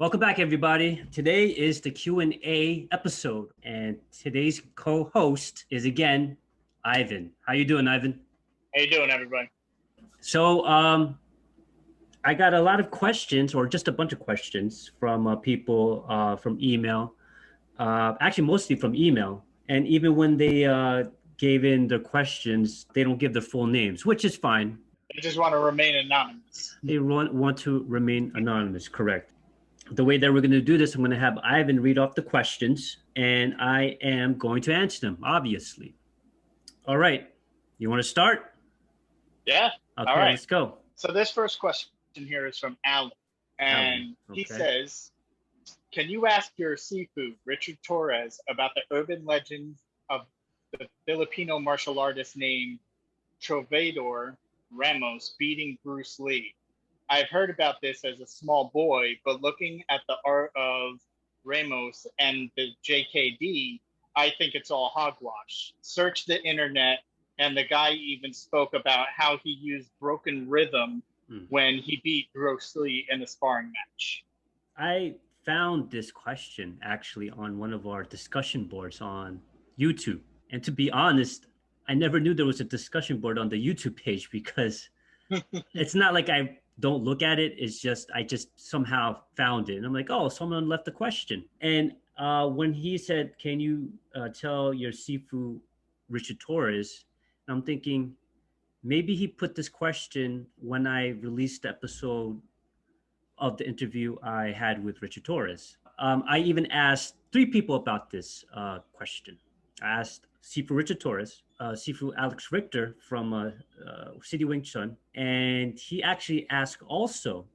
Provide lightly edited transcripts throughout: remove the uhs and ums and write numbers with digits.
Welcome back, everybody. Today is the Q&A episode, and today's co-host is again Ivan. How you doing, Ivan? How you doing, everybody? So, I got a lot of questions, or just a bunch of questions from people from email. Actually, mostly from email. And even when they gave in their questions, they don't give their full names, which is fine. They just want to remain anonymous. They want to remain anonymous, correct. The way that we're going to do this, I'm going to have Ivan read off the questions, and I am going to answer them, obviously. All right. You want to start? Yeah. Okay, all right. Let's go. So this first question here is from Alan. And Okay. He says, can you ask your Sifu, Richard Torres, about the urban legend of the Filipino martial artist named Trovador Ramos beating Bruce Lee? I've heard about this as a small boy, but looking at the art of Ramos and the JKD, I think it's all hogwash. Search the internet, and the guy even spoke about how he used broken rhythm when he beat Bruce Lee in a sparring match. I found this question actually on one of our discussion boards on YouTube. And to be honest, I never knew there was a discussion board on the YouTube page because it's not like I don't look at it. It's just, I just somehow found it. And I'm like, oh, someone left the question. And when he said, can you tell your Sifu, Richard Torres? I'm thinking, maybe he put this question when I released the episode of the interview I had with Richard Torres. I even asked 3 people about this question. I asked Sifu Richard Torres, Sifu Alex Richter from City Wing Chun, and he actually asked also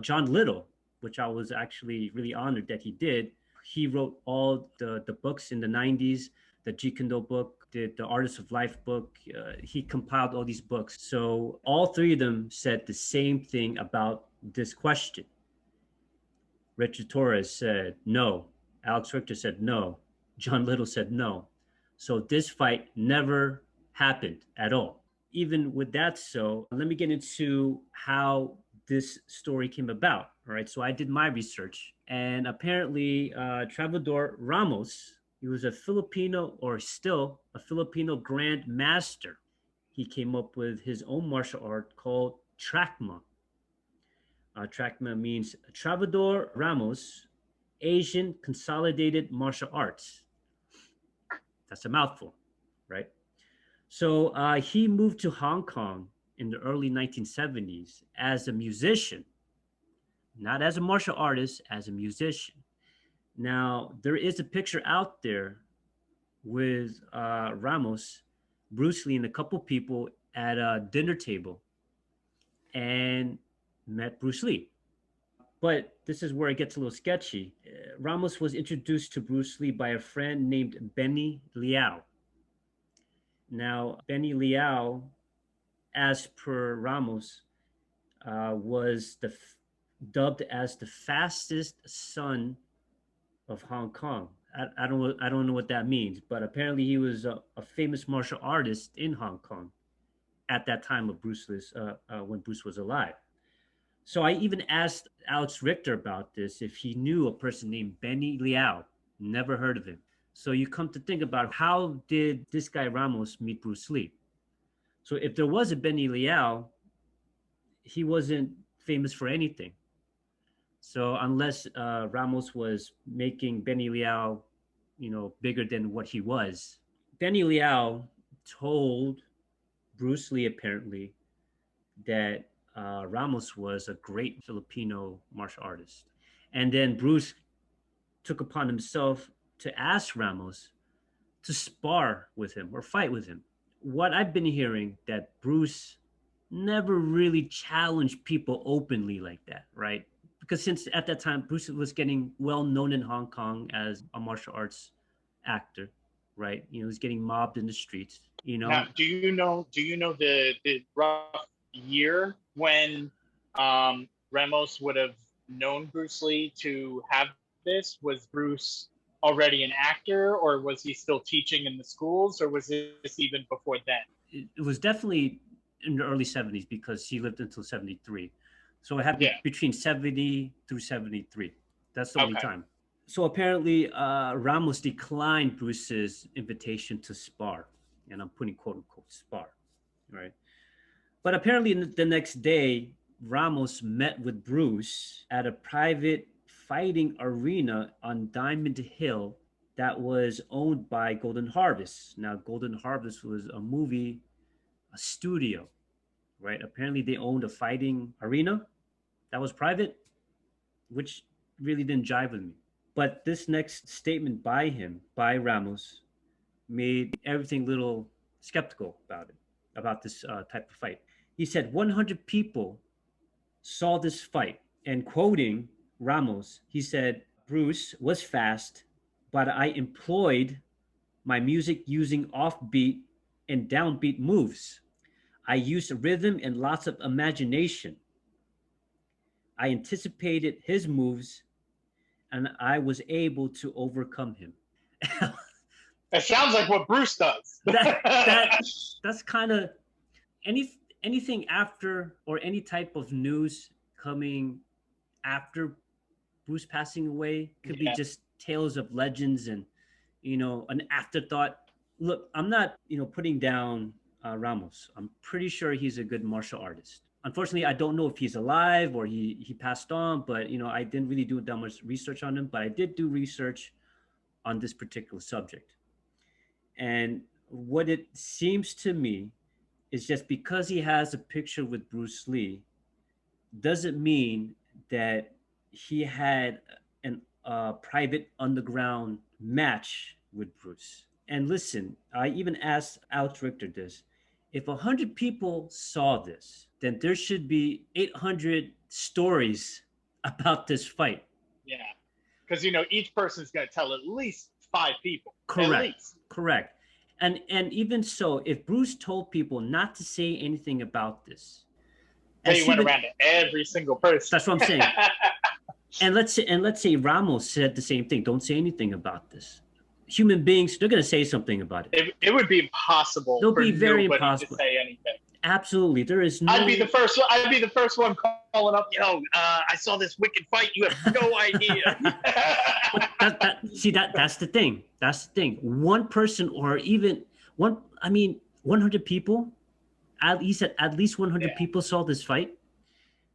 John Little, which I was actually really honored that he did. He wrote all the books in the 90s, the Jeet Kune Do book, did the Artist of Life book. He compiled all these books. So all 3 of them said the same thing about this question. Richard Torres said no. Alex Richter said no. John Little said no. So this fight never happened at all. Even with that, so let me get into how this story came about. All right, so I did my research, and apparently Trovador Ramos, he was a Filipino, or still a Filipino Grand Master. He came up with his own martial art called Trakma. Trakma means Trovador Ramos, Asian Consolidated Martial Arts. That's a mouthful, right? So he moved to Hong Kong in the early 1970s as a musician, not as a martial artist, as a musician. Now, there is a picture out there with Ramos, Bruce Lee, and a couple people at a dinner table and met Bruce Lee. But this is where it gets a little sketchy. Ramos was introduced to Bruce Lee by a friend named Benny Liao. Now, Benny Liao, as per Ramos, was dubbed as the fastest son of Hong Kong. I don't know what that means, but apparently he was a famous martial artist in Hong Kong at that time of Bruce's when Bruce was alive. So I even asked Alex Richter about this, if he knew a person named Benny Liao. Never heard of him. So you come to think about, how did this guy Ramos meet Bruce Lee? So if there was a Benny Liao, he wasn't famous for anything. So unless Ramos was making Benny Liao, bigger than what he was. Benny Liao told Bruce Lee apparently that Ramos was a great Filipino martial artist. And then Bruce took upon himself to ask Ramos to spar with him or fight with him. What I've been hearing, that Bruce never really challenged people openly like that, right? Because since at that time, Bruce was getting well known in Hong Kong as a martial arts actor, right? He was getting mobbed in the streets, Now, do you know the rough year when Ramos would have known Bruce Lee to have this? Was Bruce already an actor, or was he still teaching in the schools, or was this even before then? It was definitely in the early 70s, because he lived until 73. So it happened Yeah. between 70 through 73. That's the only Okay. time. So apparently, Ramos declined Bruce's invitation to spar, and I'm putting quote unquote spar, right? But apparently, the next day, Ramos met with Bruce at a private fighting arena on Diamond Hill that was owned by Golden Harvest. Now, Golden Harvest was a studio, right? Apparently, they owned a fighting arena that was private, which really didn't jive with me. But this next statement by him, by Ramos, made everything a little skeptical about it, about this type of fight. He said 100 people saw this fight, and quoting Ramos, he said, Bruce was fast, but I employed my music using offbeat and downbeat moves. I used rhythm and lots of imagination. I anticipated his moves and I was able to overcome him. It sounds like what Bruce does. That's kind of anything after or any type of news coming after Bruce passing away could be just tales of legends and an afterthought. Look, I'm not putting down Ramos. I'm pretty sure he's a good martial artist. Unfortunately, I don't know if he's alive or he passed on, but I didn't really do that much research on him, but I did do research on this particular subject. And what it seems to me is just because he has a picture with Bruce Lee doesn't mean that he had an private underground match with Bruce. And listen, I even asked Alex Richter this. If 100 people saw this, then there should be 800 stories about this fight. Yeah. Because, each person's going to tell at least 5 people. Correct. At least. Correct. And even so, if Bruce told people not to say anything about this, he went around to every single person. That's what I'm saying. and let's say Ramos said the same thing. Don't say anything about this. Human beings, they're going to say something about it. It would be impossible. It'll be very impossible to say anything. Absolutely, there is no. I'd be the first one calling up. I saw this wicked fight. You have no idea. That's the thing. That's the thing. One person, or even 100 people. At least 100 people saw this fight.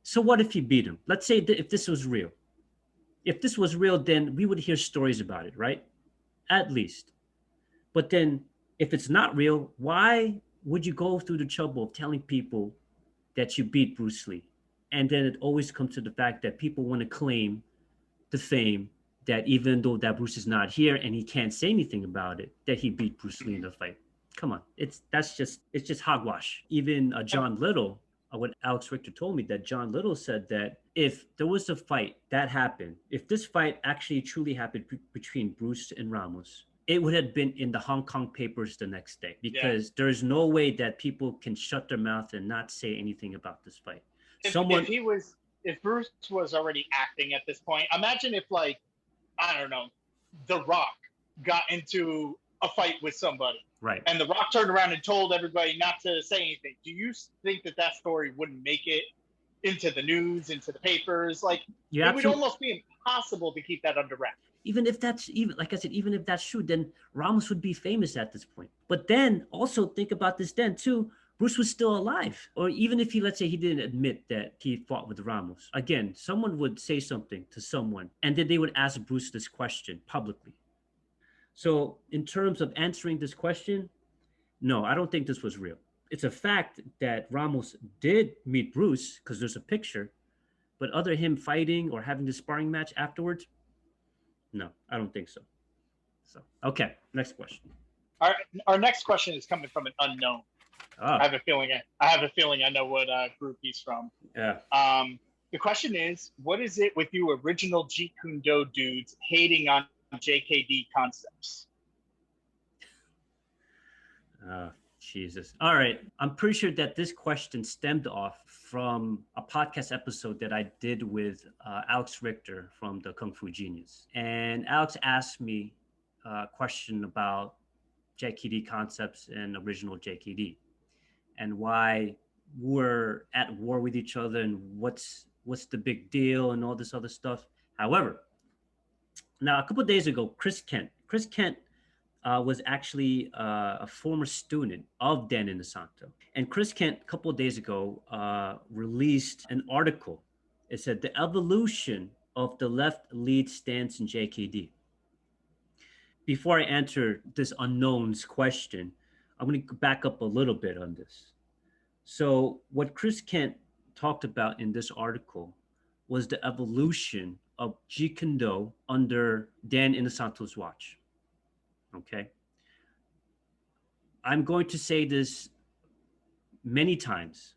So what if he beat him? Let's say if this was real. If this was real, then we would hear stories about it, right? At least. But then if it's not real, why would you go through the trouble of telling people that you beat Bruce Lee? And then it always comes to the fact that people want to claim the fame that even though that Bruce is not here and he can't say anything about it, that he beat Bruce Lee in the fight. Come on, it's just hogwash. Even John Little, what Alex Richter told me, that John Little said that if there was a fight that happened, if this fight actually truly happened between Bruce and Ramos, it would have been in the Hong Kong papers the next day, because there's no way that people can shut their mouth and not say anything about this fight. If Bruce was already acting at this point, imagine if, like, I don't know, The Rock got into a fight with somebody. Right. And The Rock turned around and told everybody not to say anything. Do you think that story wouldn't make it into the news, into the papers? Like, it would almost be impossible to keep that under wraps. Even if that's true, then Ramos would be famous at this point. But then also think about this then too. Bruce was still alive. Or even if let's say he didn't admit that he fought with Ramos. Again, someone would say something to someone and then they would ask Bruce this question publicly. So in terms of answering this question, no, I don't think this was real. It's a fact that Ramos did meet Bruce because there's a picture, but other him fighting or having the sparring match afterwards, no, I don't think so. So, okay, next question. Our next question is coming from an unknown. Oh. I have a feeling I know what group he's from. Yeah. The question is, what is it with you original Jeet Kune Do dudes hating on JKD Concepts? Jesus. All right. I'm pretty sure that this question stemmed off from a podcast episode that I did with Alex Richter from the Kung Fu Genius. And Alex asked me a question about JKD Concepts and original JKD and why we're at war with each other and what's what's the big deal and all this other stuff. However, now a couple of days ago, Chris Kent was actually a former student of Dan Inosanto. And Chris Kent, a couple of days ago, released an article. It said the evolution of the left lead stance in JKD. Before I answer this unknown's question, I'm going to back up a little bit on this. So, what Chris Kent talked about in this article was the evolution of Jeet Kune Do under Dan Inosanto's watch. Okay. I'm going to say this many times.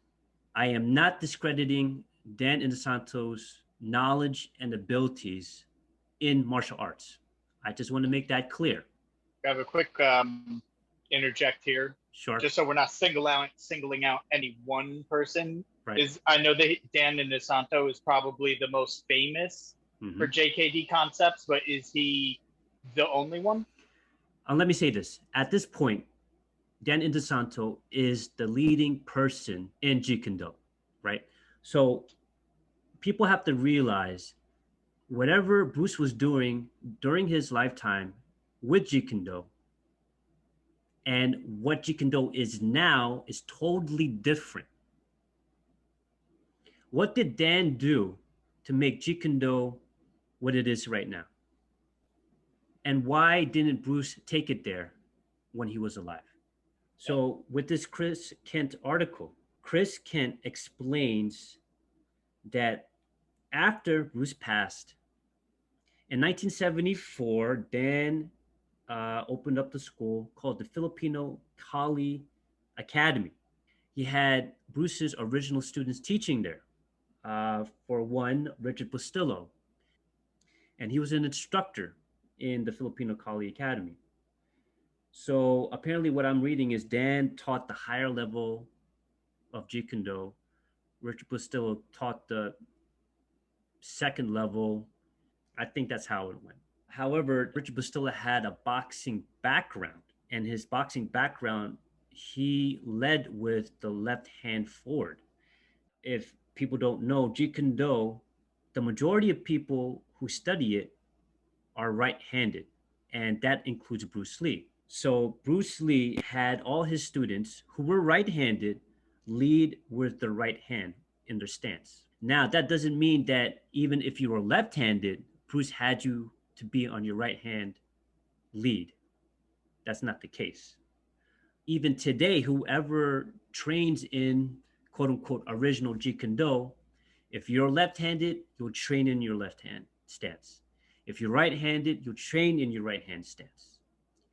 I am not discrediting Dan Inosanto's knowledge and abilities in martial arts. I just want to make that clear. I have a quick interject here. Sure. Just so we're not singling out any one person. Right. Is I know that Dan Inosanto is probably the most famous for JKD Concepts, but is he the only one? Let me say this. At this point, Dan Inosanto is the leading person in Jeet Kune Do, right? So people have to realize whatever Bruce was doing during his lifetime with Jeet Kune Do and what Jeet Kune Do is now is totally different. What did Dan do to make Jeet Kune Do what it is right now? And why didn't Bruce take it there when he was alive? So with this Chris Kent article, Chris Kent explains that after Bruce passed, in 1974, Dan opened up the school called the Filipino Kali Academy. He had Bruce's original students teaching there. For one, Richard Bustillo. And he was an instructor in the Filipino Kali Academy. So apparently what I'm reading is Dan taught the higher level of Jeet Kune Do. Richard Bustillo taught the second level. I think that's how it went. However, Richard Bustillo had a boxing background, and his boxing background, he led with the left hand forward. If people don't know, Jeet Kune Do, the majority of people who study it are right-handed, and that includes Bruce Lee. So Bruce Lee had all his students who were right-handed lead with the right hand in their stance. Now, that doesn't mean that even if you were left-handed, Bruce had you to be on your right hand lead. That's not the case. Even today, whoever trains in quote unquote original Jeet Kune Do, if you're left-handed, you'll train in your left hand stance. If you're right-handed, you'll train in your right hand stance.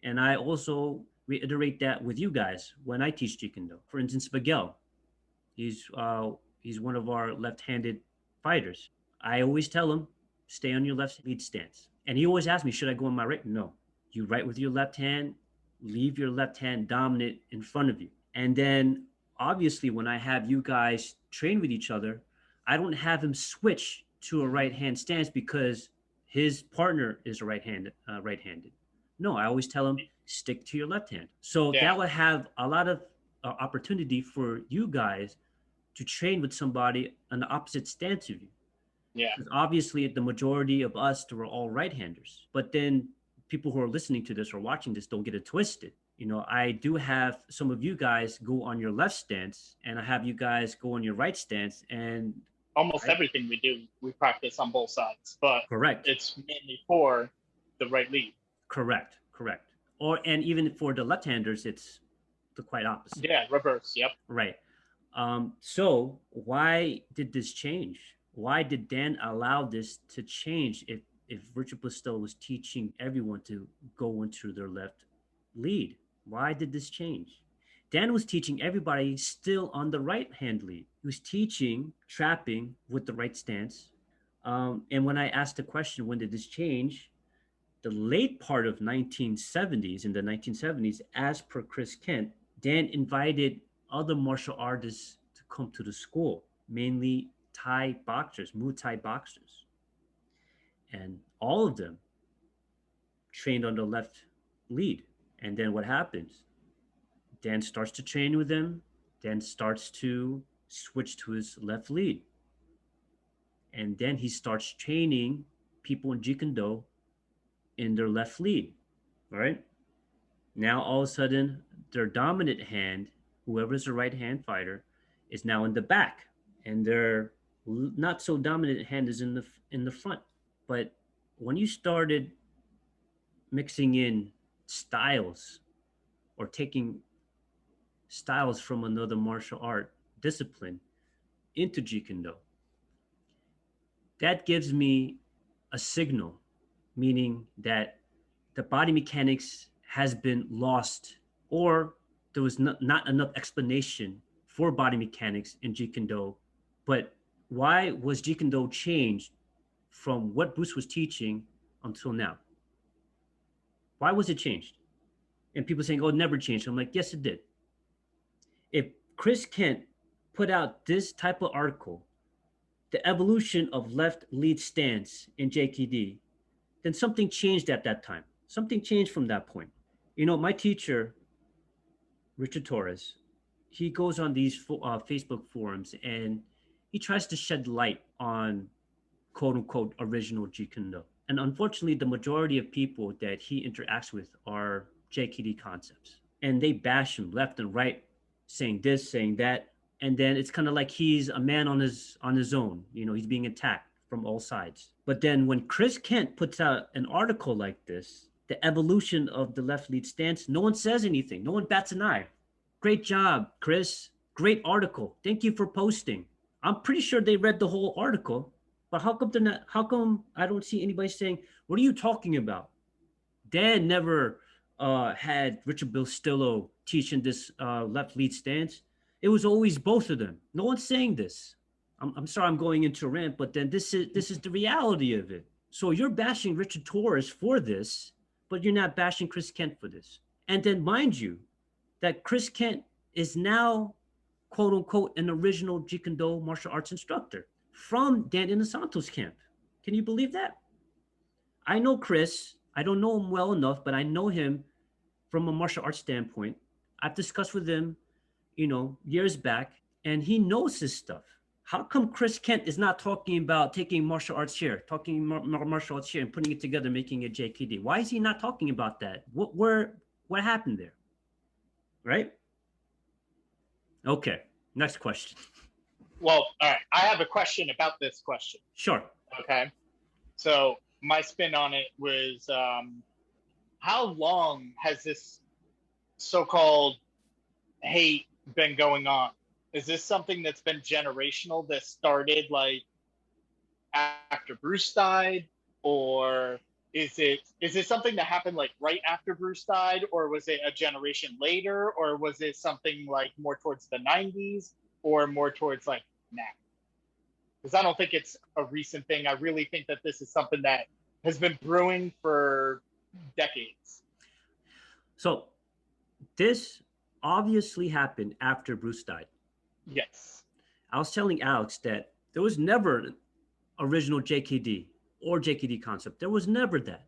And I also reiterate that with you guys when I teach Jeet Kune Do. For instance, Miguel, he's one of our left-handed fighters. I always tell him, stay on your left lead stance. And he always asks me, should I go on my right? No. You right with your left hand, leave your left hand dominant in front of you. And then obviously when I have you guys train with each other, I don't have him switch to a right hand stance because his partner is right-handed. No, I always tell him, stick to your left hand. So that would have a lot of opportunity for you guys to train with somebody on the opposite stance of you. Yeah. Because obviously, the majority of us were all right-handers. But then people who are listening to this or watching this don't get it twisted. You know, I do have some of you guys go on your left stance, and I have you guys go on your right stance. And almost everything we do, we practice on both sides. But correct, it's mainly for the right lead. Correct. And even for the left-handers, it's the quite opposite. Yeah, reverse. Yep. Right. So why did this change? Why did Dan allow this to change if Richard Bustillo was teaching everyone to go into their left lead? Why did this change? Dan was teaching everybody still on the right hand lead. He was teaching trapping with the right stance. And when I asked the question, when did this change? The late part of 1970s, in the 1970s, as per Chris Kent, Dan invited other martial artists to come to the school, mainly Thai boxers, Muay Thai boxers. And all of them trained on the left lead. And then what happens? Dan starts to train with them, then starts to switch to his left lead. And then he starts training people in Jeet Kune Do in their left lead, right? Now all of a sudden, their dominant hand, whoever's the right hand fighter, is now in the back, and their not so dominant hand is in the front. But when you started mixing in styles or taking styles from another martial art discipline into Jeet Kune Do, that gives me a signal, meaning that the body mechanics has been lost, or there was not enough explanation for body mechanics in Jeet Kune Do. But why was Jeet Kune Do changed from what Bruce was teaching until now? Why was it changed? And people saying, oh, it never changed. I'm like, yes, it did. If Chris Kent put out this type of article, the evolution of left lead stance in JKD, then something changed at that time. Something changed from that point. You know, my teacher, Richard Torres, he goes on these Facebook forums and he tries to shed light on quote unquote original Jeet Kune Do. And unfortunately, the majority of people that he interacts with are JKD Concepts. And they bash him left and right, saying this, saying that. And then it's kind of like he's a man on his own. You know, he's being attacked from all sides. But then when Chris Kent puts out an article like this, the evolution of the left lead stance, no one says anything. No one bats an eye. Great job, Chris. Great article. Thank you for posting. I'm pretty sure they read the whole article, but how come I don't see anybody saying, what are you talking about? Dan never had Richard Bilstillo teaching this left lead stance. It was always both of them. No one's saying this. I'm sorry I'm going into a rant, but then this is the reality of it. So you're bashing Richard Torres for this, but you're not bashing Chris Kent for this. And then mind you, that Chris Kent is now, quote unquote, an original Jeet Kune Do martial arts instructor from Dan Inosanto's camp. Can you believe that? I know Chris. I don't know him well enough, but I know him from a martial arts standpoint. I've discussed with him, you know, years back, and he knows his stuff. How come Chris Kent is not talking about taking martial arts here, talking martial arts here and putting it together, making it JKD? Why is he not talking about that? What happened there? Right? Okay, next question. Well, all right. I have a question about this question. Sure. Okay. So my spin on it was, how long has this so-called hate been going on? Is this something that's been generational that started like after Bruce died, or is it something that happened like right after Bruce died, or was it a generation later, or was it something like more towards the 90s or more towards like now? Because I don't think it's a recent thing. I really think that this is something that has been brewing for decades. So this obviously happened after Bruce died. Yes. I was telling Alex that there was never original JKD or JKD concept. There was never that.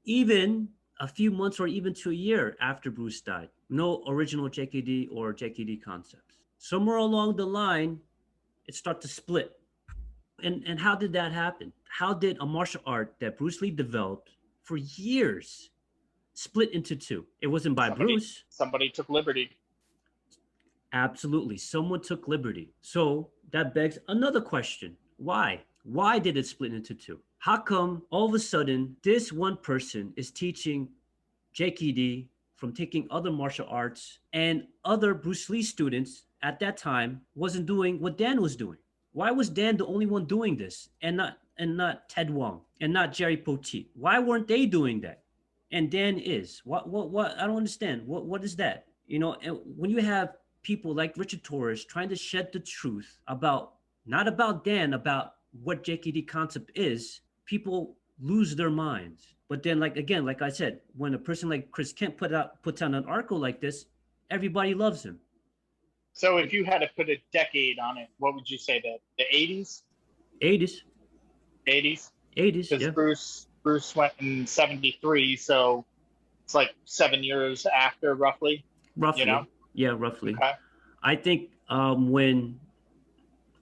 Even a few months or even to a year after Bruce died, no original JKD or JKD concepts. Somewhere along the line, it started to split. And how did that happen? How did a martial art that Bruce Lee developed for years split into two? It wasn't by Bruce. Somebody took liberty. Absolutely. Someone took liberty. So that begs another question. Why? Why did it split into two? How come all of a sudden this one person is teaching JKD from taking other martial arts, and other Bruce Lee students at that time wasn't doing what Dan was doing? Why was Dan the only one doing this and not Ted Wong and not Jerry Poteet? Why weren't they doing that? And Dan is. What I don't understand. What is that? You know, and when you have people like Richard Torres trying to shed the truth about, not about Dan, about what JKD concept is, people lose their minds. But then, like I said, when a person like Chris Kent puts out an article like this, everybody loves him. So if you had to put a decade on it, what would you say? The 80s? 80s. 80s? 80s, because yeah. Bruce went in 73, so it's like 7 years after, roughly. Roughly. You know? Yeah, roughly. Okay. I think when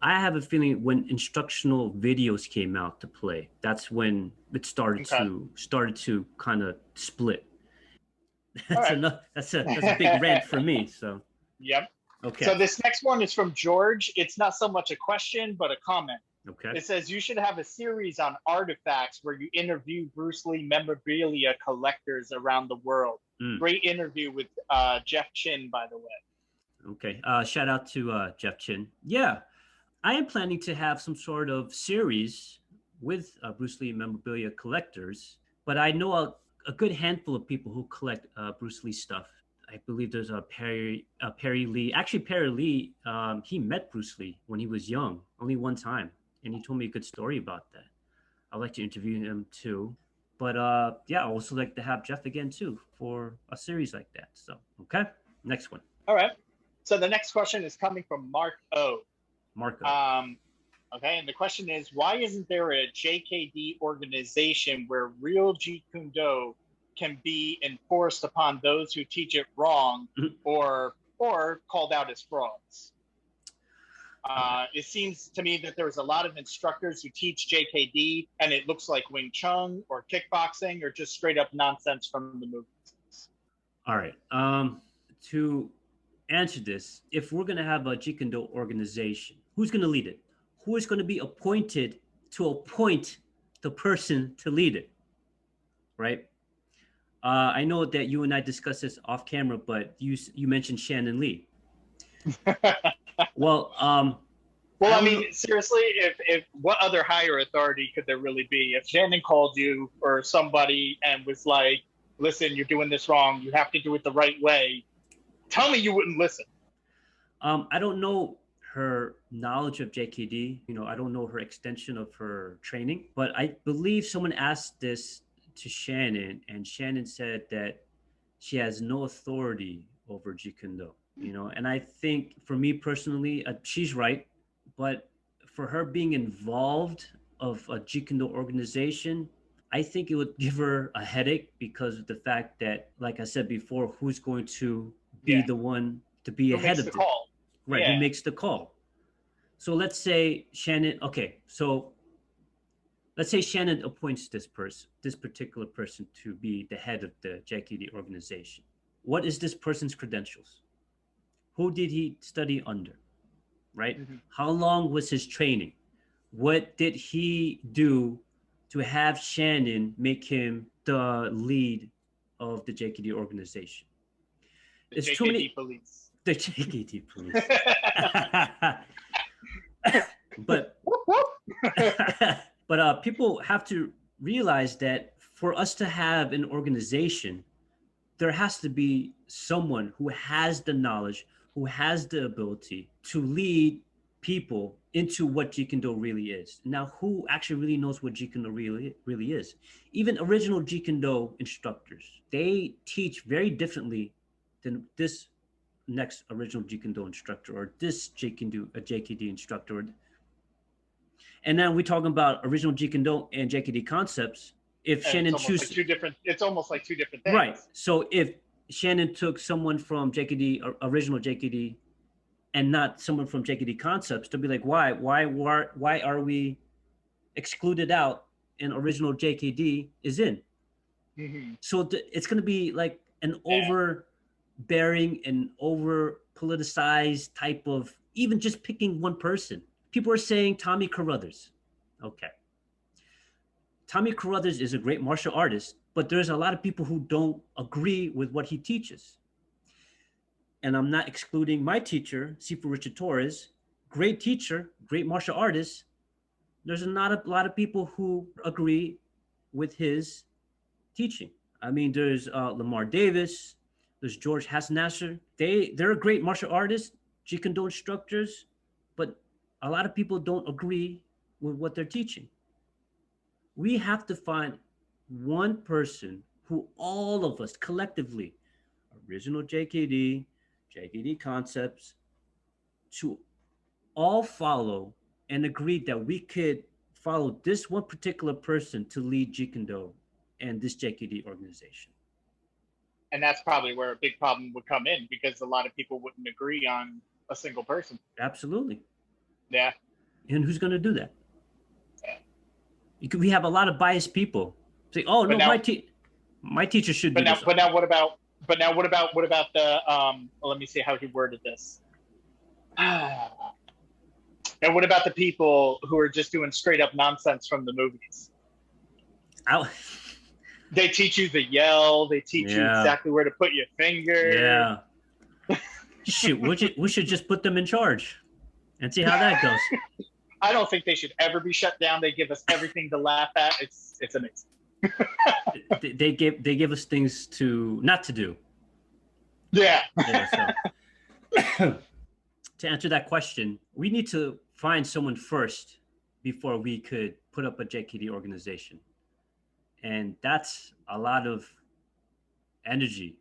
I have a feeling when instructional videos came out to play, that's when it started Okay. to kind of split. All That's right. enough. That's a big rant for me. So Yep. okay. So this next one is from George. It's not so much a question, but a comment. Okay. It says you should have a series on artifacts where you interview Bruce Lee memorabilia collectors around the world. Great interview with Jeff Chin, by the way. Okay. Shout out to Jeff Chin. Yeah, I am planning to have some sort of series with Bruce Lee memorabilia collectors, but I know a good handful of people who collect Bruce Lee stuff. I believe there's a Perry Lee. Actually, Perry Lee, he met Bruce Lee when he was young, only one time, and he told me a good story about that. I'd like to interview him too. But yeah, I also like to have Jeff again too for a series like that. So okay, next one. All right. So the next question is coming from Mark O. Marco. Okay, and the question is, why isn't there a JKD organization where real Jeet Kune Do can be enforced upon those who teach it wrong or called out as frauds? It seems to me that there's a lot of instructors who teach JKD, and it looks like Wing Chun or kickboxing or just straight up nonsense from the movements. All right. To answer this, if we're going to have a Jeet Kune Do organization, who's going to lead it? Who is going to be appointed to appoint the person to lead it? Right? I know that you and I discussed this off camera, but you mentioned Shannon Lee. Well, I mean, seriously, if what other higher authority could there really be? If Shannon called you or somebody and was like, "Listen, you're doing this wrong. You have to do it the right way," tell me you wouldn't listen. I don't know her knowledge of JKD. I don't know her extension of her training, but I believe someone asked this to Shannon, and Shannon said that she has no authority over Jeet Kune Do. And I think for me personally, she's right, but for her being involved of a Jeet Kune Do organization, I think it would give her a headache because of the fact that, like I said before, who's going to be the one to be ahead of the call? Right, who makes the call? So let's say Shannon. Okay, so let's say Shannon appoints this particular person, to be the head of the JKD organization. What is this person's credentials? Who did he study under? Right? Mm-hmm. How long was his training? What did he do to have Shannon make him the lead of the JKD organization? The JKD police. The JKD police. But people have to realize that for us to have an organization, there has to be someone who has the knowledge, who has the ability to lead people into what Jeet Kune Do really is. Now, who actually really knows what Jeet Kune Do really is? Even original Jeet Kune Do instructors, they teach very differently than this next original Jeet Kune Do instructor or this Jeet Kune Do, a JKD instructor. And now we're talking about original Jeet Kune Do and JKD Concepts. If Shannon chooses, it's almost like two different things. Right. So if Shannon took someone from JKD, original JKD, and not someone from JKD Concepts, to be like, why are we excluded out and original JKD is in? Mm-hmm. So it's going to be like an overbearing and over politicized type of, even just picking one person. People are saying Tommy Carruthers. Okay. Tommy Carruthers is a great martial artist, but there's a lot of people who don't agree with what he teaches. And I'm not excluding my teacher, Sifu Richard Torres, great teacher, great martial artist. There's not a lot of people who agree with his teaching. I mean, there's Lamar Davis, there's George Hasnasser. They're great martial artists, Jeet Kune Do instructors, but a lot of people don't agree with what they're teaching. We have to find one person who all of us collectively, original JKD, JKD Concepts, to all follow and agree that we could follow this one particular person to lead Jeet Kune Do and this JKD organization. And that's probably where a big problem would come in, because a lot of people wouldn't agree on a single person. Absolutely. Yeah. And who's going to do that? We have a lot of biased people say, "Oh no, my teacher should do this." But now what about the let me see how he worded this. And what about the people who are just doing straight up nonsense from the movies? They teach you the yell. They teach you exactly where to put your finger. Yeah. Shoot, we should just put them in charge and see how that goes. I don't think they should ever be shut down. They give us everything to laugh at. It's amazing. they give us things not to do. Yeah. So. To answer that question, we need to find someone first before we could put up a JKD organization. And that's a lot of energy.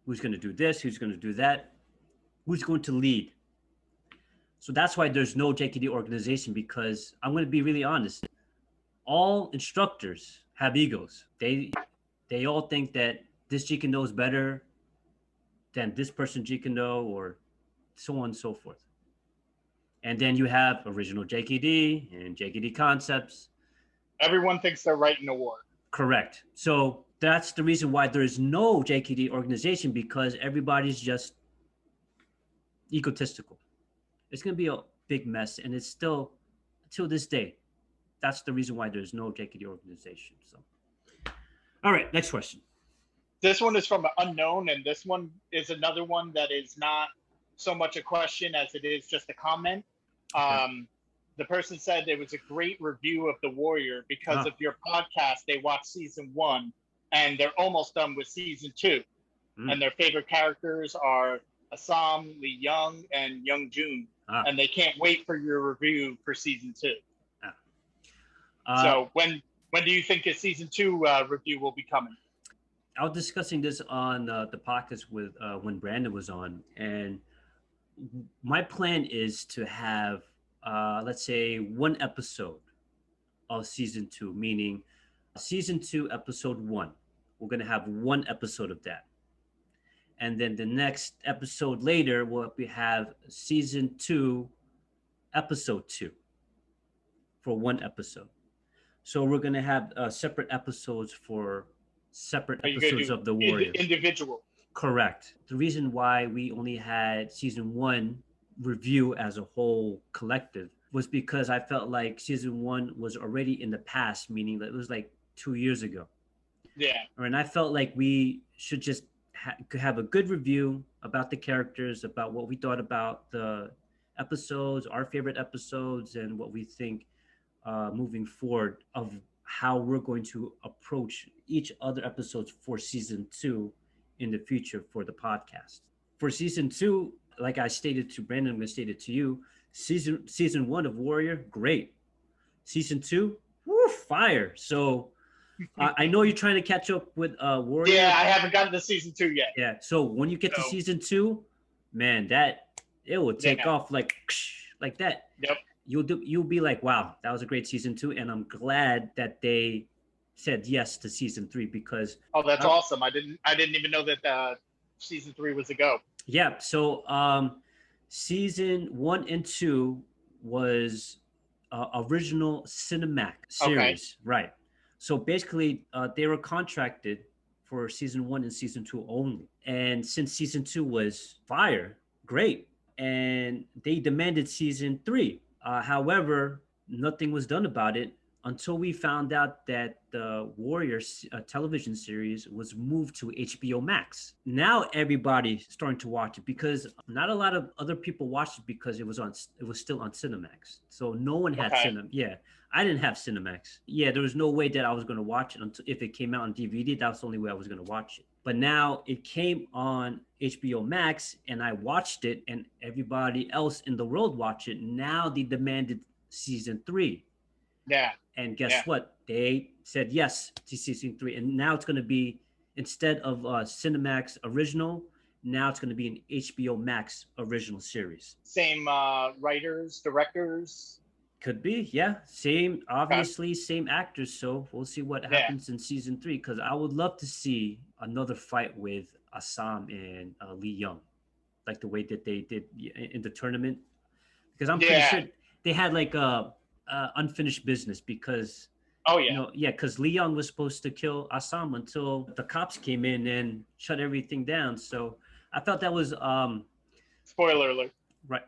Who's going to do this? Who's going to do that? Who's going to lead? So that's why there's no JKD organization, because I'm going to be really honest. All instructors have egos. They all think that this Jeet Kune Do is better than this person Jeet Kune Do, or so on and so forth. And then you have original JKD and JKD Concepts. Everyone thinks they're right in the war. Correct. So that's the reason why there is no JKD organization, because everybody's just egotistical. It's going to be a big mess. And it's still, till this day, that's the reason why there's no JKD organization. So, all right, next question. This one is from an unknown, and this one is another one that is not so much a question as it is just a comment. Okay. The person said it was a great review of The Warrior because of your podcast. They watched season 1 and they're almost done with season 2. And their favorite characters are Assam, Lee Young, and Young Jun. And they can't wait for your review for season 2. So when do you think a season 2 review will be coming? I was discussing this on the podcast with when Brandon was on, and my plan is to have let's say 1 episode of season 2, meaning season 2 episode 1. We're going to have 1 episode of that, and then the next episode later we'll have season 2 episode 2 for 1 episode. So we're going to have separate episodes for separate episodes of The Warrior. Individual. Correct. The reason why we only had season 1 review as a whole collective was because I felt like season 1 was already in the past, meaning that it was like 2 years ago. Yeah. And I felt like we should just have a good review about the characters, about what we thought about the episodes, our favorite episodes, and what we think moving forward of how we're going to approach each other episodes for season 2 in the future for the podcast. For season 2, like I stated to Brandon, I'm going to state it to you. Season 1 of Warrior, great. Season 2, woo, fire. So I know you're trying to catch up with Warrior. Yeah, I haven't gotten to season 2 yet. Yeah, so when you get to season 2, man, it will take off like that. Yep. You'll be like, wow, that was a great season 2, and I'm glad that they said yes to season 3, because that's awesome. I didn't even know that season 3 was a go. Yeah, so season 1 and 2 was original Cinemax series, right? So basically, they were contracted for season 1 and season 2 only, and since season 2 was fire, great, and they demanded season 3. However, nothing was done about it until we found out that the Warriors television series was moved to HBO Max. Now everybody's starting to watch it, because not a lot of other people watched it because it was still on Cinemax. So no one had Cinemax. Yeah, I didn't have Cinemax. Yeah, there was no way that I was going to watch it until if it came out on DVD. That was the only way I was going to watch it. But now it came on HBO Max, and I watched it, and everybody else in the world watched it. Now they demanded season 3. Yeah. And guess what? They said yes to season 3. And now it's going to be, instead of Cinemax original, now it's going to be an HBO Max original series. Same writers, directors? Could be, yeah. Same, obviously, same actors. So we'll see what happens in season 3, because I would love to see another fight with Assam and Lee Young, like the way that they did in the tournament. Because I'm pretty sure they had like a unfinished business because Oh you yeah. know, yeah, because Lee Young was supposed to kill Assam until the cops came in and shut everything down. So I thought that was Spoiler alert. right.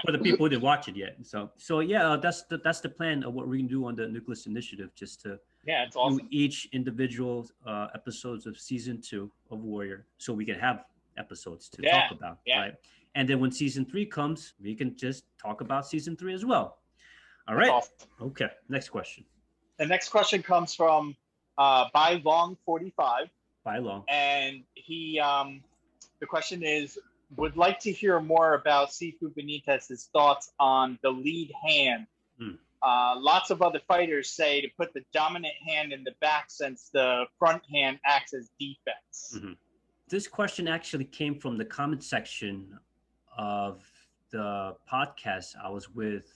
For the people who didn't watch it yet. So yeah, that's the plan of what we're gonna do on the Nucleus Initiative, just to Yeah, it's do awesome. each individual episodes of season 2 of Warrior, so we can have episodes to Yeah, talk about, yeah. right? And then when season 3 comes, we can just talk about season 3 as well. All That's right. awesome. Okay. Next question. The next question comes from Bai Long 45, By long. and he the question is, would like to hear more about Sifu Benitez's thoughts on the lead hand. Lots of other fighters say to put the dominant hand in the back since the front hand acts as defense. This question actually came from the comment section of the podcast I was with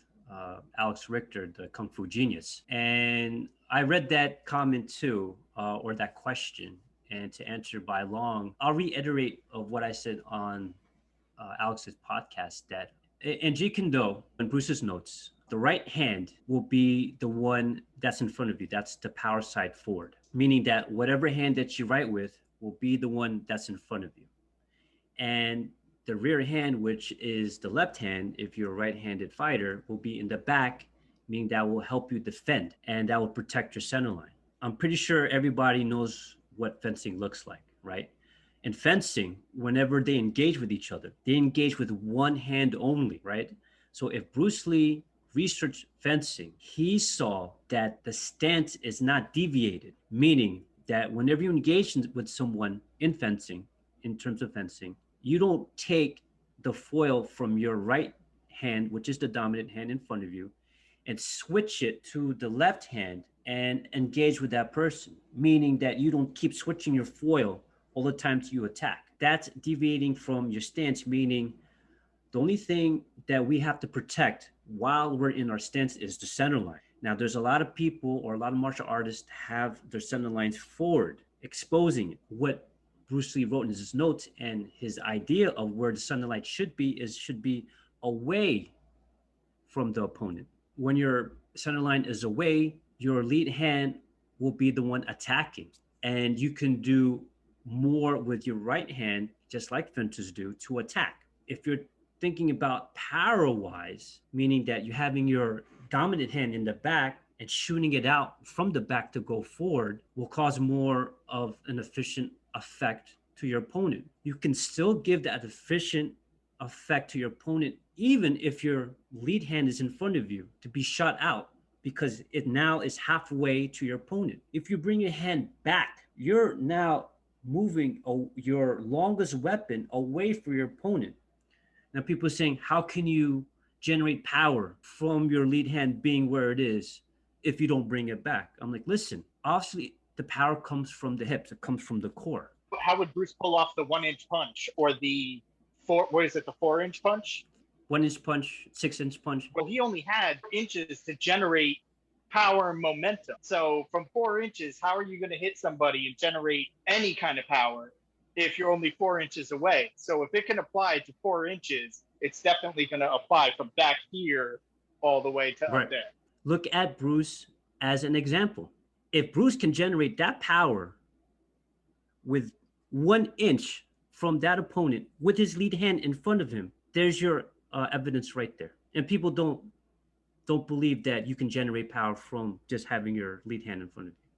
Alex Richter, the Kung Fu Genius. And I read that comment too, or that question. And to answer by long, I'll reiterate of what I said on Alex's podcast, that in Jeet Kune Do, in Bruce's notes, the right hand will be the one that's in front of you. That's the power side forward, meaning that whatever hand that you write with will be the one that's in front of you. And the rear hand, which is the left hand, if you're a right-handed fighter, will be in the back, meaning that will help you defend and that will protect your center line. I'm pretty sure everybody knows what fencing looks like, right? In fencing, whenever they engage with each other, they engage with one hand only, right? So if Bruce Lee researched fencing, he saw that the stance is not deviated, meaning that whenever you engage with someone in fencing, in terms of fencing, you don't take the foil from your right hand, which is the dominant hand in front of you, and switch it to the left hand and engage with that person, meaning that you don't keep switching your foil all the time to you attack. That's deviating from your stance, meaning the only thing that we have to protect while we're in our stance is the center line. Now, there's a lot of people or a lot of martial artists have their center lines forward, exposing it. What Bruce Lee wrote in his notes and his idea of where the center line should be away from the opponent. When your center line is away, your lead hand will be the one attacking, and you can do more with your right hand, just like fencers do, to attack. If you're thinking about power wise, meaning that you're having your dominant hand in the back and shooting it out from the back to go forward, will cause more of an efficient effect to your opponent. You can still give that efficient effect to your opponent even if your lead hand is in front of you, to be shot out, because it now is halfway to your opponent. If you bring your hand back, you're now moving your longest weapon away from your opponent. Now people are saying, how can you generate power from your lead hand being where it is if you don't bring it back? I'm like, listen, obviously the power comes from the hips, it comes from the core. How would Bruce pull off the 1-inch punch or the 4-inch punch? 1-inch punch, 6-inch punch. Well, he only had inches to generate power and momentum. So from 4 inches, how are you going to hit somebody and generate any kind of power if you're only 4 inches away? So if it can apply to 4 inches, it's definitely going to apply from back here all the way to up there. Look at Bruce as an example. If Bruce can generate that power with 1 inch from that opponent with his lead hand in front of him, there's your evidence right there. And people don't believe that you can generate power from just having your lead hand in front of you.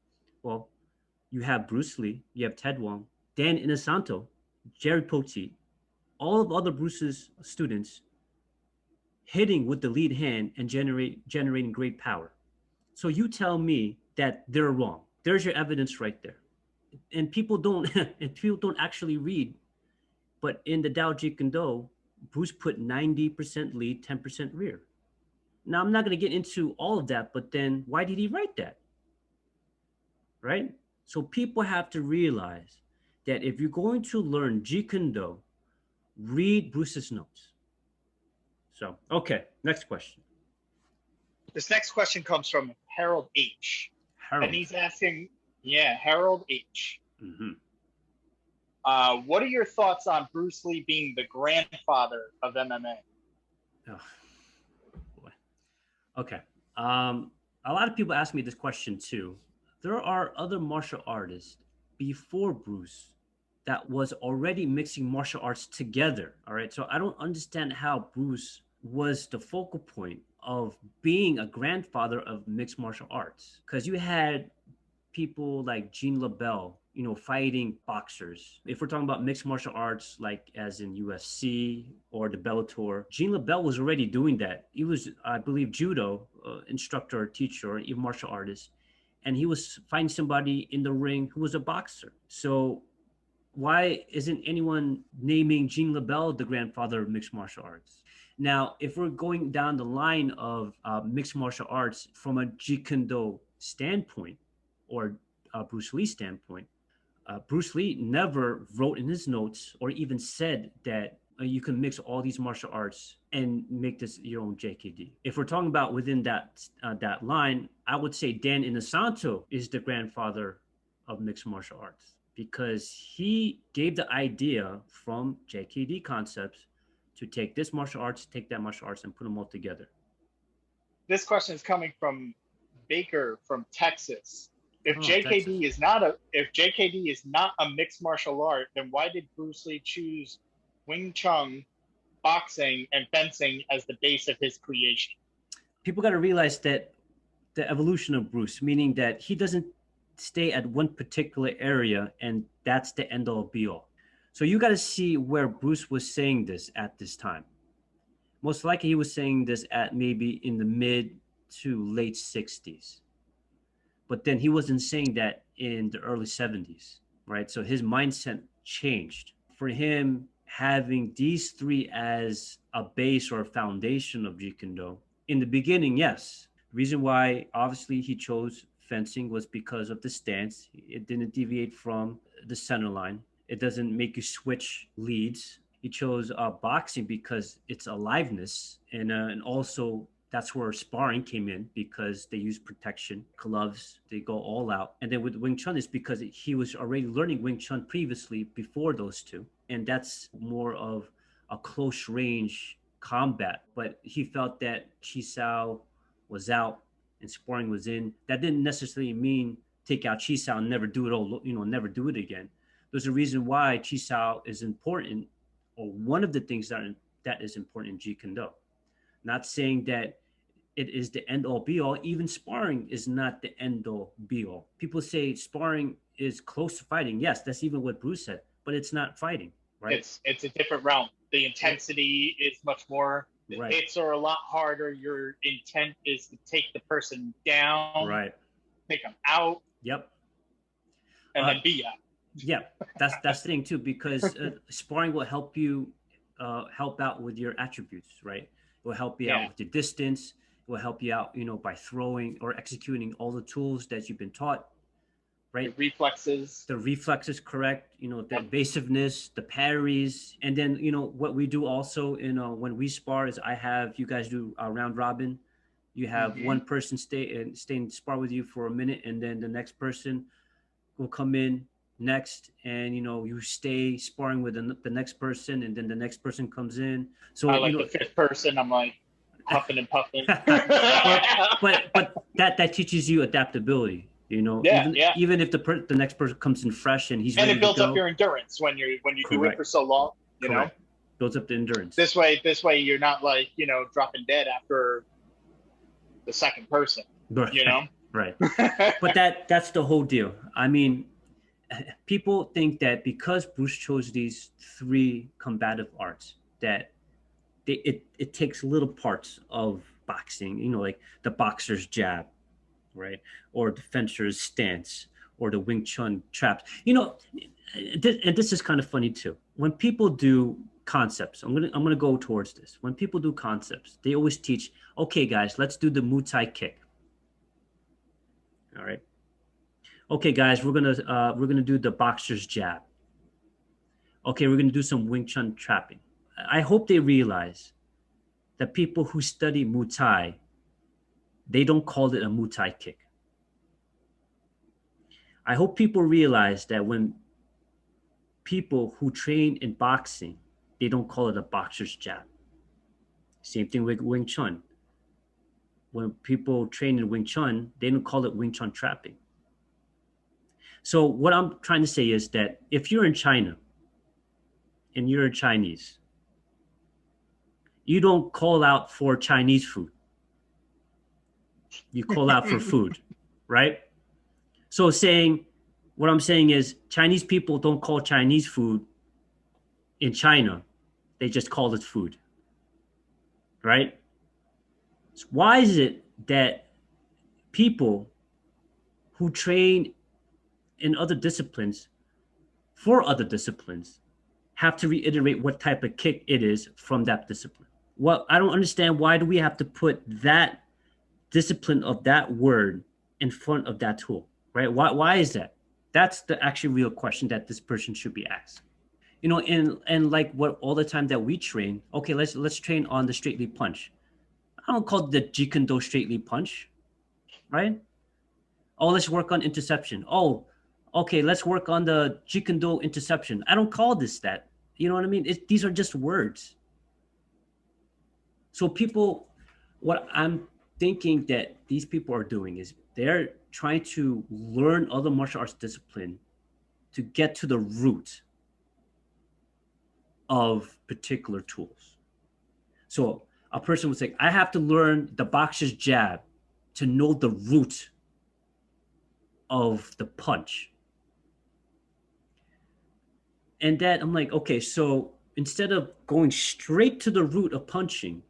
Well, you have Bruce Lee, you have Ted Wong, Dan Inosanto, Jerry Poteet, all of other Bruce's students hitting with the lead hand and generating great power. So you tell me that they're wrong. There's your evidence right there. And people don't actually read, but in the Tao Jeet Kune Do, Bruce put 90% lead, 10% rear. Now, I'm not going to get into all of that, but then why did he write that? Right? So people have to realize that if you're going to learn Jeet Kune Do, read Bruce's notes. So, okay, next question. This next question comes from Harold H. Harold. And he's asking, Harold H. Mm-hmm. What are your thoughts on Bruce Lee being the grandfather of MMA? Oh, boy. Okay. A lot of people ask me this question too. There are other martial artists before Bruce that was already mixing martial arts together. All right. So I don't understand how Bruce was the focal point of being a grandfather of mixed martial arts. Because you had people like Jean LaBelle, fighting boxers. If we're talking about mixed martial arts, like as in UFC or the Bellator, Jean LaBelle was already doing that. He was, I believe, judo instructor or teacher or even martial artist. And he was fighting somebody in the ring who was a boxer. So why isn't anyone naming Jean LaBelle the grandfather of mixed martial arts? Now, if we're going down the line of mixed martial arts from a Jeet Kune Do standpoint or Bruce Lee standpoint, Bruce Lee never wrote in his notes or even said that you can mix all these martial arts and make this your own JKD. If we're talking about within that line, I would say Dan Inosanto is the grandfather of mixed martial arts because he gave the idea from JKD Concepts to take this martial arts, take that martial arts, and put them all together. This question is coming from Baker from Texas. If JKD Texas. If JKD is not a mixed martial art, then why did Bruce Lee choose Wing Chun, boxing, and fencing as the base of his creation? People got to realize that the evolution of Bruce, meaning that he doesn't stay at one particular area and that's the end all be all. So you got to see where Bruce was saying this at this time. Most likely he was saying this at maybe in the mid to late 60s. But then he wasn't saying that in the early 70s, right? So his mindset changed. For him, having these three as a base or a foundation of Jeet Kune Do, in the beginning, yes. The reason why obviously he chose fencing was because of the stance. It didn't deviate from the center line. It doesn't make you switch leads. He chose boxing because it's aliveness, and also that's where sparring came in because they use protection, gloves, they go all out. And then with Wing Chun is because he was already learning Wing Chun previously before those two. And that's more of a close range combat. But he felt that Chi Sao was out and sparring was in. That didn't necessarily mean take out Chi Sao and never do it all, never do it again. There's a reason why Chi Sao is important, or one of the things that is important in Jeet Kune Do. Not saying that it is the end all be all. Even sparring is not the end all be all. People say sparring is close to fighting. Yes, that's even what Bruce said, but it's not fighting, right? It's a different realm. The intensity is much more. The right. hits are a lot harder. Your intent is to take the person down, right? Take them out. Yep. And then be out. Yeah, that's the thing too, because sparring will help you help out with your attributes, right? It will help you out with your distance. It will help you out, by throwing or executing all the tools that you've been taught, right? The reflexes, correct. The evasiveness, the parries, and then what we do also when we spar is you guys do a round robin. You have one person stay and spar with you for a minute, and then the next person will come in next, and you stay sparring with the next person, and then the next person comes in. So I like the fifth person. I'm like puffing and puffing. but that teaches you adaptability. Even if the next person comes in fresh and he's ready to go. And it builds up your endurance when you do it for so long. You know, builds up the endurance. This way you're not like dropping dead after the second person. Right. Right. But that's the whole deal. I mean, people think that because Bruce chose these three combative arts, that it takes little parts of boxing, like the boxer's jab, right? Or the fencer's stance, or the Wing Chun traps. And this is kind of funny too. When people do concepts, I'm gonna go towards this. When people do concepts, they always teach, okay, guys, let's do the Muay Thai kick. All right. Okay, guys, we're gonna do the boxer's jab. Okay, we're gonna do some Wing Chun trapping. I hope they realize that people who study Muay Thai, they don't call it a Muay Thai kick. I hope people realize that when people who train in boxing, they don't call it a boxer's jab. Same thing with Wing Chun. When people train in Wing Chun, they don't call it Wing Chun trapping. So what I'm trying to say is that if you're in China and you're a Chinese, you don't call out for Chinese food. You call out for food, right? So what I'm saying is Chinese people don't call Chinese food in China. They just call it food, right? So why is it that people who train in other disciplines for other disciplines have to reiterate what type of kick it is from that discipline? Well, I don't understand, why do we have to put that discipline of that word in front of that tool, right? Why is that? That's the actually real question that this person should be asked. You know, and like what all the time that we train, okay, let's train on the straight lead punch. I don't call it the Jeet Kune Do straight lead punch, right? Oh, let's work on interception. Oh, okay, let's work on the Jeet Kune Do interception. I don't call this that. You know what I mean? These are just words. So people, what I'm thinking that these people are doing is they're trying to learn other martial arts discipline to get to the root of particular tools. So a person would say, I have to learn the boxer's jab to know the root of the punch. And that I'm like, okay, so instead of going straight to the root of punching,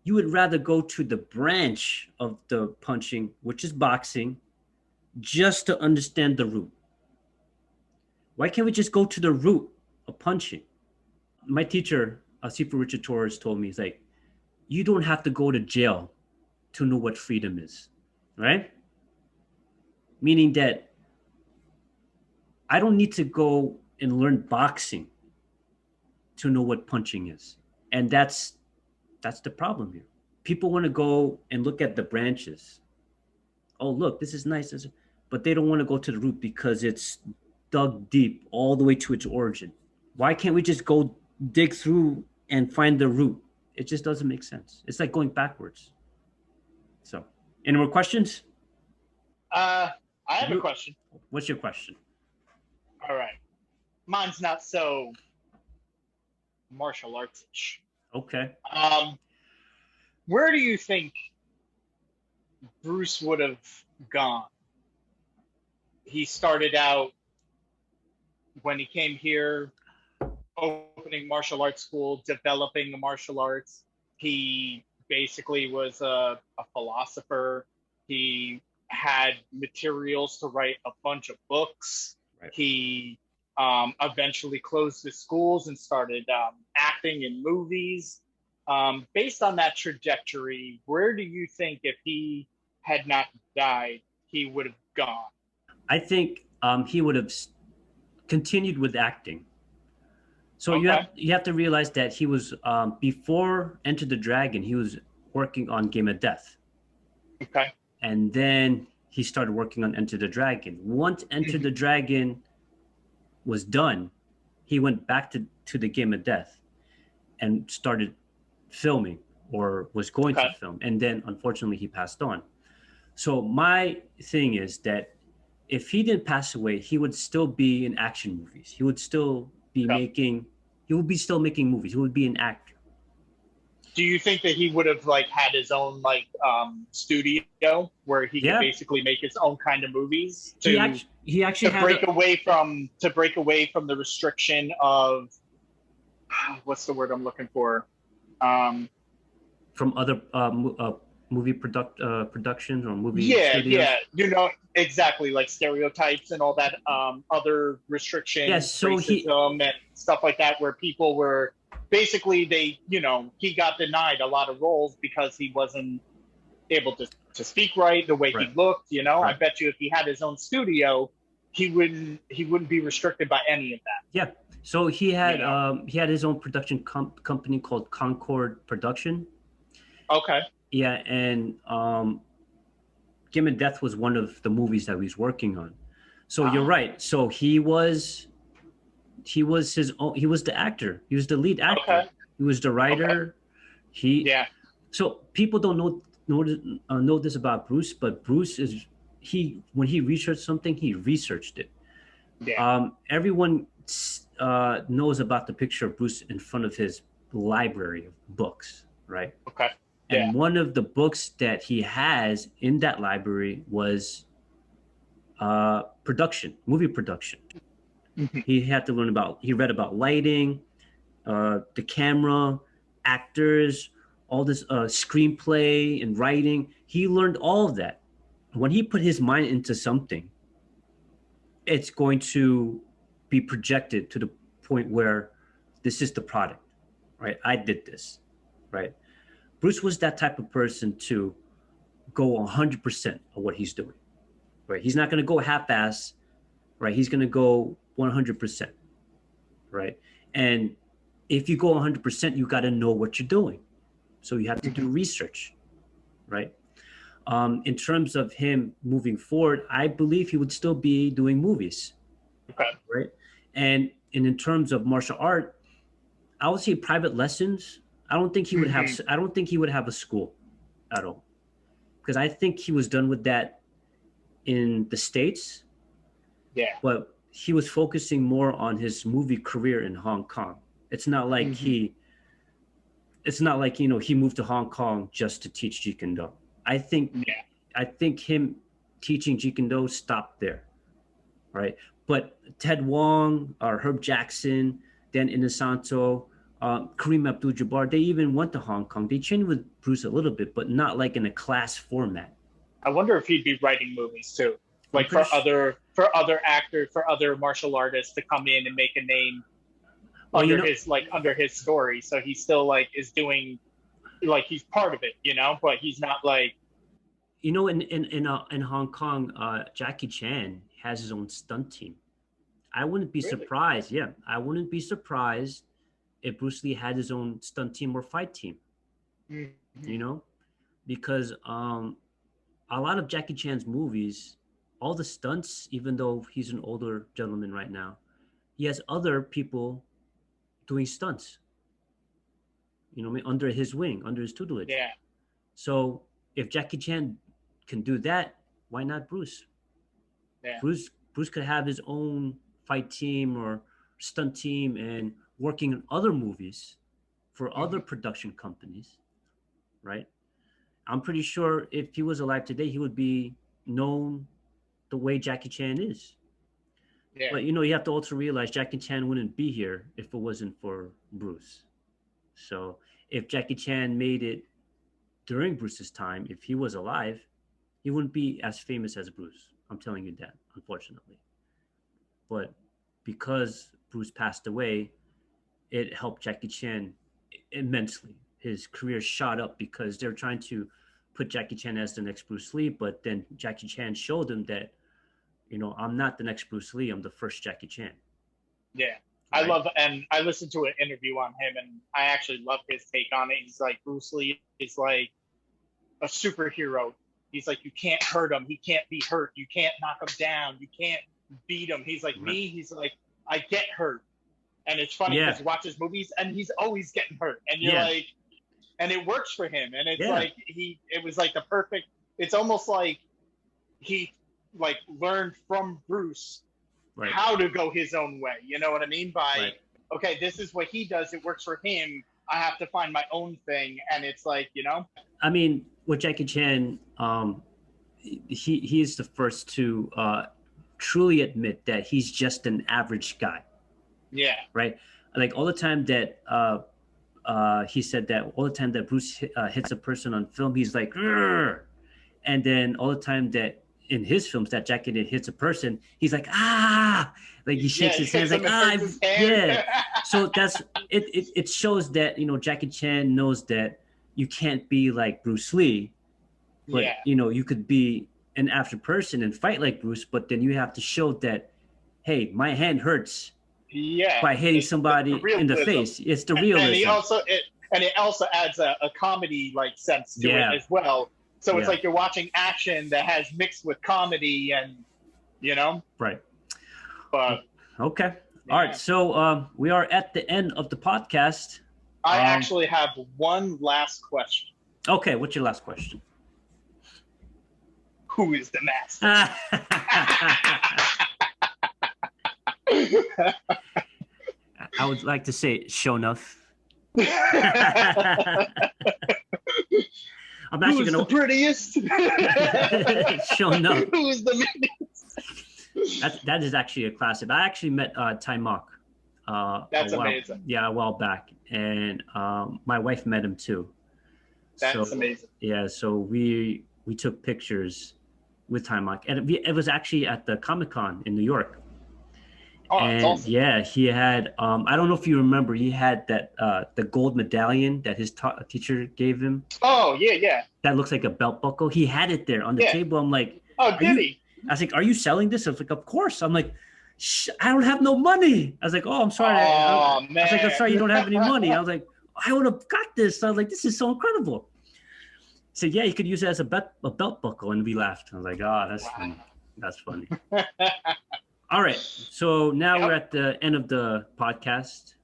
you would rather go to the branch of the punching, which is boxing, just to understand the root. Why can't we just go to the root of punching? My teacher, Sifu Richard Torres, told me, he's like, you don't have to go to jail to know what freedom is, right? Meaning that I don't need to go and learn boxing to know what punching is. And that's the problem here. People want to go and look at the branches. Oh, look, this is nice. But they don't want to go to the root because it's dug deep all the way to its origin. Why can't we just go dig through and find the root? It just doesn't make sense. It's like going backwards. So, any more questions? I have a question. What's your question? All right. Mine's not so martial arts-ish. Okay. Where do you think Bruce would have gone? He started out when he came here, opening martial arts school, developing the martial arts. He basically was a philosopher. He had materials to write a bunch of books. Right. He eventually closed his schools and started acting in movies. Based on that trajectory, where do you think, if he had not died, he would have gone? I think he would have continued with acting. So okay. you have to realize that he was, before Enter the Dragon, he was working on Game of Death. Okay. And then he started working on Enter the Dragon. Once Enter the Dragon was done, he went back to the Game of Death and started filming, or was going to film. And then unfortunately he passed on. So my thing is that if he didn't pass away, he would still be in action movies. He would still be making movies. He would be an actor. Do you think that he would have had his own studio where he could basically make his own kind of movies he actually to break away from the restriction of what's the word I'm looking for? From other movie productions or movie studios? Exactly, like stereotypes and all that other restrictions, racism and stuff like that, where people were basically he got denied a lot of roles because he wasn't able to speak right, the way he looked. I bet you if he had his own studio, he wouldn't be restricted by any of that. Yeah. So he had his own production company called Concord Production. Okay. Yeah, and Game of Death was one of the movies that he was working on. So you're right. So he was the actor. He was the lead actor. Okay. He was the writer. Yeah. So people don't know this about Bruce, but Bruce is when he researched something, he researched it. Yeah. Everyone knows about the picture of Bruce in front of his library of books, right? Okay. Yeah. And one of the books that he has in that library was movie production. Mm-hmm. He read about lighting, the camera, actors, all this screenplay and writing. He learned all of that. When he put his mind into something, it's going to be projected to the point where this is the product, right? I did this, right? Bruce was that type of person to go 100% of what he's doing, right? He's not going to go half-ass, right? He's going to go 100%, right? And if you go 100%, you got to know what you're doing. So you have to do research, right? In terms of him moving forward, I believe he would still be doing movies, okay, right? And in terms of martial art, I would say private lessons. I don't think he would have. I don't think he would have a school at all, because I think he was done with that in the States. Yeah. But he was focusing more on his movie career in Hong Kong. It's not like It's not like he moved to Hong Kong just to teach Jeet Kune Do. I think him teaching Jeet Kune Do stopped there, right? But Ted Wong or Herb Jackson, Dan Inosanto, Kareem Abdul-Jabbar, they even went to Hong Kong. They trained with Bruce a little bit, but not like in a class format. I wonder if he'd be writing movies too, like for other actors, for other martial artists to come in and make a name under his story. So he still like is doing, like he's part of it, but he's not like. In Hong Kong, Jackie Chan has his own stunt team. I wouldn't be surprised. Yeah, I wouldn't be surprised if Bruce Lee had his own stunt team or fight team. Mm-hmm. Because a lot of Jackie Chan's movies, all the stunts, even though he's an older gentleman right now, he has other people doing stunts. Under his wing, under his tutelage. Yeah. So if Jackie Chan can do that, why not Bruce? Yeah. Bruce could have his own fight team or stunt team and working in other movies for other production companies, right? I'm pretty sure if he was alive today, he would be known the way Jackie Chan is. Yeah. But you have to also realize Jackie Chan wouldn't be here if it wasn't for Bruce. So if Jackie Chan made it during Bruce's time, if he was alive, he wouldn't be as famous as Bruce. I'm telling you that, unfortunately. But because Bruce passed away, it helped Jackie Chan immensely. His career shot up because they're trying to put Jackie Chan as the next Bruce Lee, but then Jackie Chan showed them that, I'm not the next Bruce Lee, I'm the first Jackie Chan. Yeah. Right? I listened to an interview on him, and I actually love his take on it. He's like, Bruce Lee is like a superhero. He's like, you can't hurt him. He can't be hurt. You can't knock him down. You can't beat him. He's like, me, he's like, I get hurt. And it's funny because you watch his movies and he's always getting hurt. And you're like, and it works for him. And it's like, it was like the perfect, it's almost like he like learned from Bruce how to go his own way. You know what I mean? Okay, this is what he does. It works for him. I have to find my own thing. And it's like, I mean, with Jackie Chan, he is the first to truly admit that he's just an average guy. Yeah. Right. Like all the time that he said that all the time that Bruce hits a person on film, he's like, "Rrr!" And then all the time that in his films that Jackie hits a person, he's like, ah, like he shakes his hands like, ah, yeah. So that's it. It shows that Jackie Chan knows that you can't be like Bruce Lee, but you could be an after person and fight like Bruce, but then you have to show that, hey, my hand hurts. By hitting somebody in the face. It's the realism. And it also adds a comedy like sense to it as well. So it's like you're watching action that has mixed with comedy and Right. But okay. All right. So we are at the end of the podcast. I actually have one last question. Okay, what's your last question? Who is the master? I would like to say show enough. I'm actually Who's gonna the prettiest? show enough. Who is the meanest? That is actually a classic. I actually met Tai Mok. That's amazing. Yeah, a while back, and my wife met him too. That's amazing. Yeah, so we took pictures with Tai Mok, and it was actually at the Comic-Con in New York. Oh, and that's awesome. Yeah, he had I don't know if you remember, he had that the gold medallion that his teacher gave him. Oh yeah. That looks like a belt buckle. He had it there on the table. I'm like, oh, did he? I was like, are you selling this? I was like, of course. I'm like, I don't have no money. I was like, oh, I'm sorry. Man. I was like, I'm sorry you don't have any money. I was like, I would have got this. I was like, this is so incredible. So yeah, you could use it as a belt buckle, and we laughed. I was like, oh, that's funny. That's funny. All right. So now we're at the end of the podcast.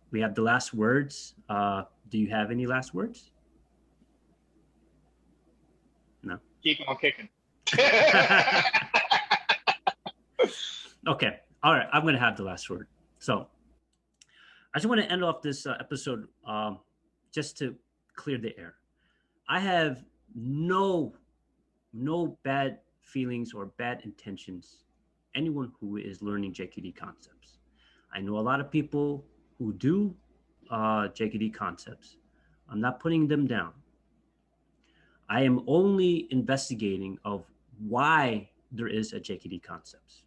We have the last words. Do you have any last words? No. Keep on kicking. Okay. All right. I'm going to have the last word. So I just want to end off this episode just to clear the air. I have no bad feelings or bad intentions. Anyone who is learning JKD concepts. I know a lot of people who do JKD concepts. I'm not putting them down. I am only investigating of why there is a JKD concepts.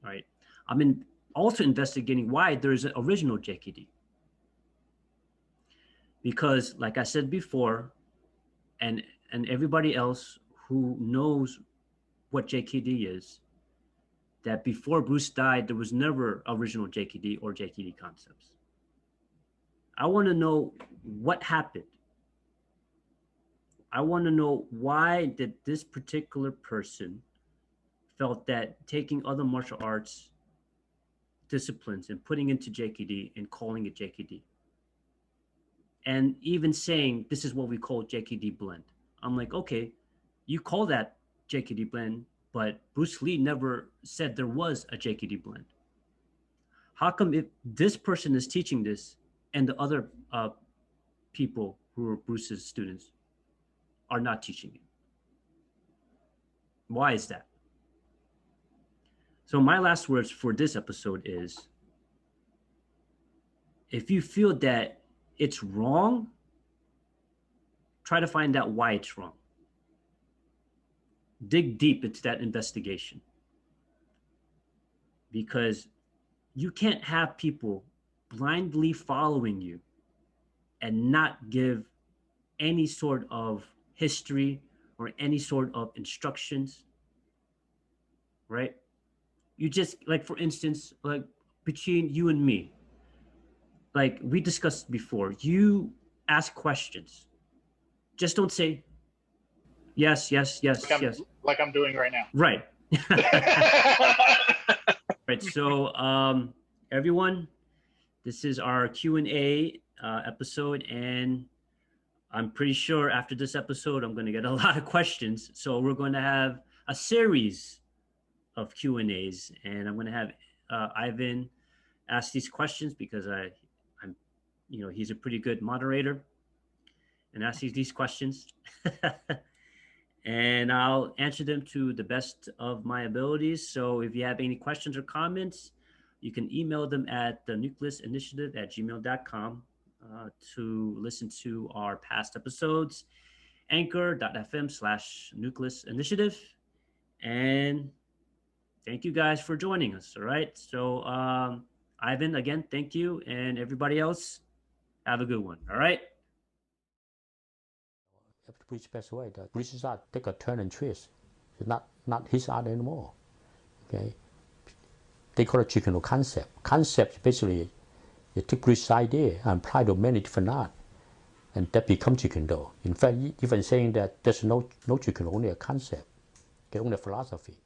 Right? I'm also investigating why there is an original JKD. Because like I said before, and everybody else who knows what JKD is, that before Bruce died, there was never original JKD or JKD concepts. I want to know what happened. I want to know why did this particular person felt that taking other martial arts disciplines and putting into JKD and calling it JKD. And even saying, this is what we call JKD blend. I'm like, okay, you call that JKD blend, but Bruce Lee never said there was a JKD blend. How come if this person is teaching this and the other people who are Bruce's students are not teaching it? Why is that? So my last words for this episode is, if you feel that it's wrong, try to find out why it's wrong. Dig deep into that investigation, because you can't have people blindly following you and not give any sort of history or any sort of instructions, right? You just, like, for instance, like between you and me, like we discussed before, you ask questions. Just don't say yes, yes, yes, yes. Like I'm doing right now. Right. Right. So, everyone, this is our Q&A episode, and I'm pretty sure after this episode, I'm going to get a lot of questions. So we're going to have a series of Q&As, and I'm going to have Ivan ask these questions because I'm, he's a pretty good moderator, and ask these questions. And I'll answer them to the best of my abilities. So if you have any questions or comments, you can email them at thenucleusinitiative@gmail.com to listen to our past episodes, anchor.fm/nucleusinitiative. And thank you guys for joining us. All right. So Ivan, again, thank you. And everybody else, have a good one. All right. After Bruce passed away, the Bruce's art take a turn and twist. It's not his art anymore. Okay, they call it Jeet Kune Do concept. Concept basically, you take Bruce's idea and apply to many different art, and that becomes Jeet Kune Do. In fact, even saying that there's no Jeet Kune Do, only a concept, okay, only a philosophy.